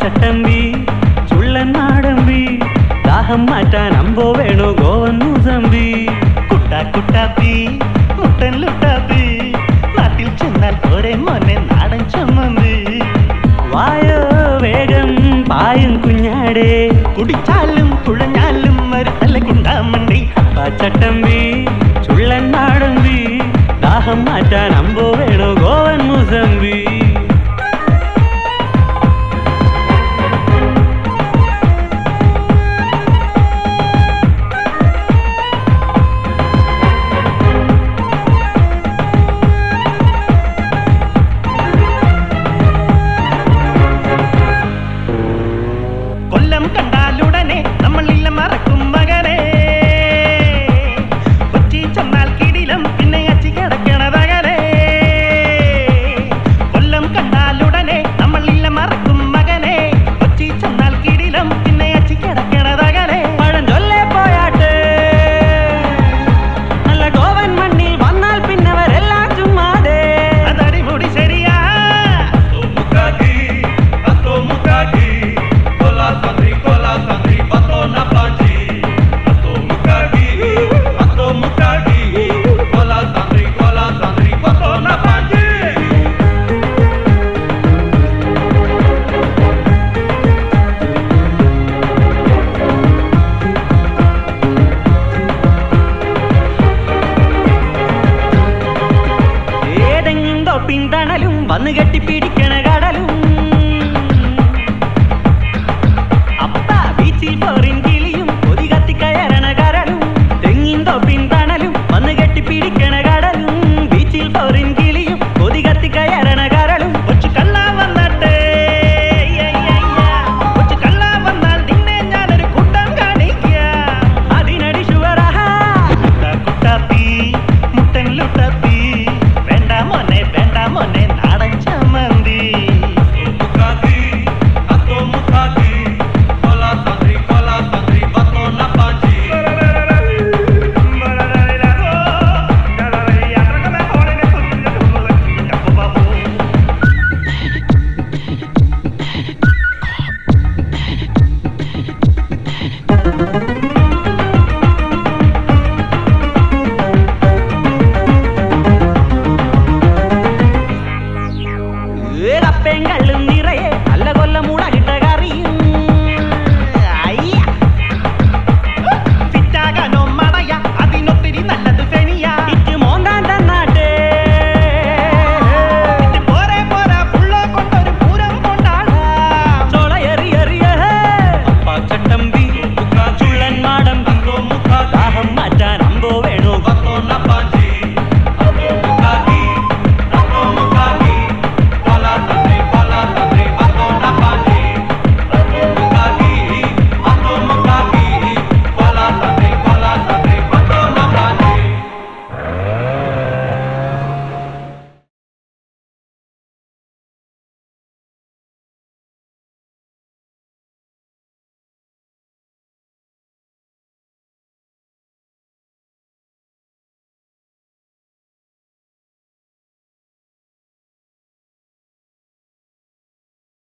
ചട്ടമ്പി ചുള്ളൻ നാടമ്പി ദാഹം മാറ്റാൻ അമ്പോ വേണോ ഗോവൻ മുസമ്പി കുട്ടാപ്പി മുട്ടൻ ലുട്ടാപ്പി നാട്ടിൽ ചെന്നാൽ പോരെ മോനെ നാടൻ ചമ്മന്തി വായോ വേഗം പായും കുഞ്ഞാടേ കുടിച്ചാലും കുഴഞ്ഞാലും മരുത്തല്ല കുണ്ടാമണ്ടി ചട്ടമ്പി ചുള്ളൻ നാടമ്പി ദാഹം മാറ്റാൻ അമ്പോ വേണോ ഗോവൻ മുസമ്പി കണ്ടാലുടനെ നമ്മളില്ല മറക്കും മകനെ കൊച്ചി ചെന്നാൽ കിടിലം പിന്നെ അച്ചി കിടക്കണതകനെ കൊല്ലം കണ്ടാലുടനെ നമ്മളില്ല മറക്കും മകനെ കൊച്ചി ചെന്നാൽ കിടിലം പിന്നെ അച്ചി കിടക്കണതകനെ പഴഞ്ചൊല്ലേ പോയാട്ടെ നല്ല ഗോവൻ മണ്ണിൽ വന്നാൽ പിന്നവരെല്ലാം ചുമ്മാതെ അതടിമുടി ശരിയാ പിന്തണലും വന്നു കെട്ടിപ്പിടിക്ക